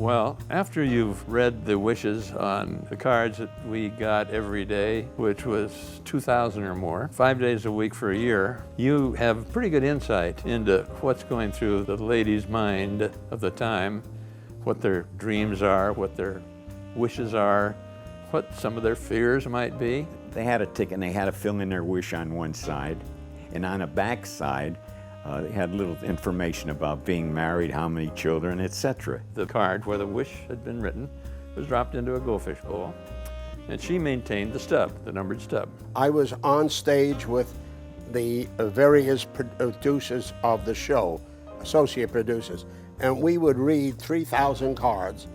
Well, after you've read the wishes on the cards that we got every day, which was 2,000 or more, 5 days a week for a year, you have pretty good insight into what's going through the lady's mind of the time, what their dreams are, what their wishes are, what some of their fears might be. They had a ticket and they had to fill in their wish on one side, and on the back side, they had little information about being married, how many children, etc. The card where the wish had been written was dropped into a goldfish bowl, and she maintained the stub, the numbered stub. I was on stage with the various producers of the show, associate producers, and we would read 3,000 cards,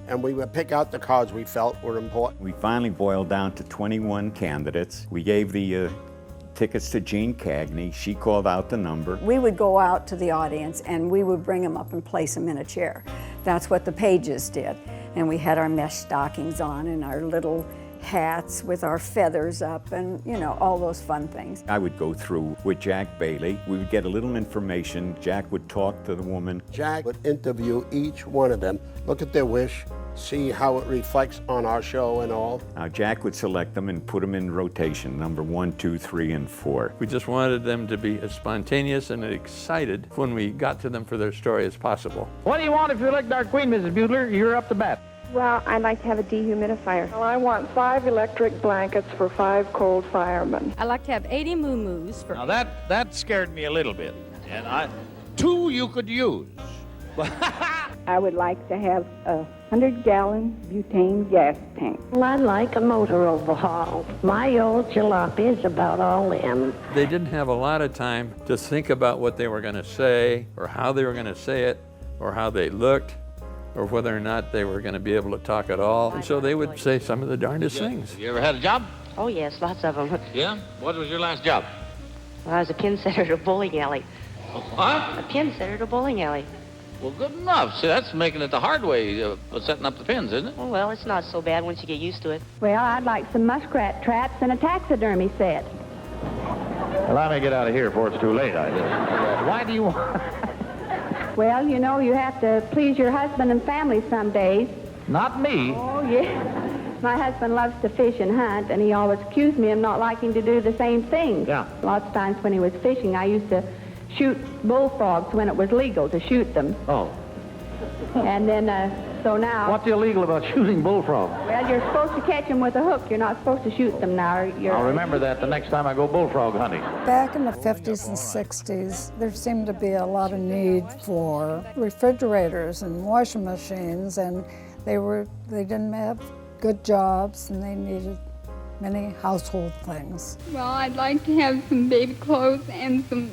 and we would pick out the cards we felt were important. We finally boiled down to 21 candidates. We gave the tickets to Jean Cagney. She called out the number. We would go out to the audience and we would bring them up and place them in a chair. That's what the pages did. And we had our mesh stockings on and our little hats with our feathers up and, you know, all those fun things. I would go through with Jack Bailey. We would get a little information. Jack would talk to the woman. Jack would interview each one of them, look at their wish, see how it reflects on our show and all. Now Jack would select them and put them in rotation, number 1, 2, 3, and 4. We just wanted them to be as spontaneous and excited when we got to them for their story as possible. What do you want if you elect our queen, Mrs. Butler? You're up to bat. Well, I'd like to have a dehumidifier. Well, I want 5 electric blankets for 5 cold firemen. I'd like to have 80 moo-moos for... Now that scared me a little bit. And 2 you could use. I would like to have a 100-gallon butane gas tank. Well, I'd like a motor overhaul. My old jalopy is about all in. They didn't have a lot of time to think about what they were going to say, or how they were going to say it, or how they looked, or whether or not they were going to be able to talk at all. And so they would say some of the darndest things. You ever had a job? Oh, yes, lots of them. Yeah? What was your last job? Well, I was a pin setter at a bowling alley. What? A pin setter at a bowling alley. Well, good enough. See, that's making it the hard way, setting up the pins, isn't it? Oh, well, it's not so bad once you get used to it. Well, I'd like some muskrat traps and a taxidermy set. Well, I may get out of here before it's too late, I guess. Why do you want... Well, you know, you have to please your husband and family some days. Not me. Oh, yeah. My husband loves to fish and hunt, and he always accused me of not liking to do the same thing. Yeah. Lots of times when he was fishing, I used to shoot bullfrogs when it was legal to shoot them. Oh. And then, so now... What's illegal about shooting bullfrogs? Well, you're supposed to catch them with a hook. You're not supposed to shoot them now. I'll remember that the next time I go bullfrog hunting. Back in the 50s and 60s, there seemed to be a lot of need for refrigerators and washing machines, and they didn't have good jobs, and they needed many household things. Well, I'd like to have some baby clothes and some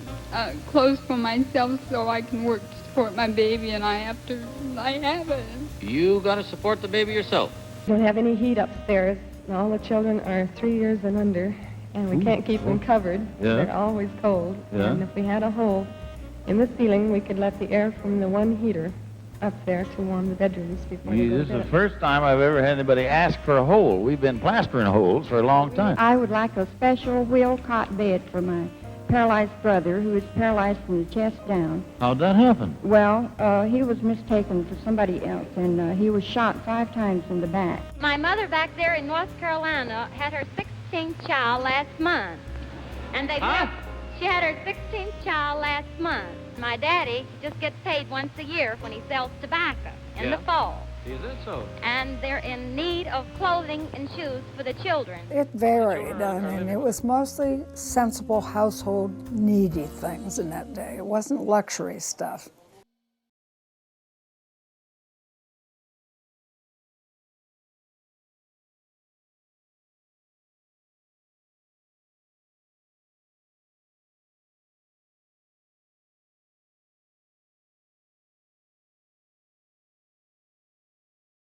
clothes for myself so I can work to support my baby, and I have it. You got to support the baby yourself. We don't have any heat upstairs. All the children are 3 years and under, and we can't keep them covered. Yeah. They're always cold. Yeah. And if we had a hole in the ceiling, we could let the air from the one heater up there to warm the bedrooms before they go This to is the bed. first time I've ever had anybody ask for a hole. We've been plastering holes for a long time. I would like a special wheel cot bed for my paralyzed brother, who is paralyzed from the chest down. How'd that happen? Well, he was mistaken for somebody else, and he was shot 5 times in the back. My mother back there in North Carolina had her 16th child last month. And she had her 16th child last month. My daddy just gets paid once a year when he sells tobacco in the fall. Is it so? And they're in need of clothing and shoes for the children. It varied. I mean, it was mostly sensible household needy things in that day. It wasn't luxury stuff.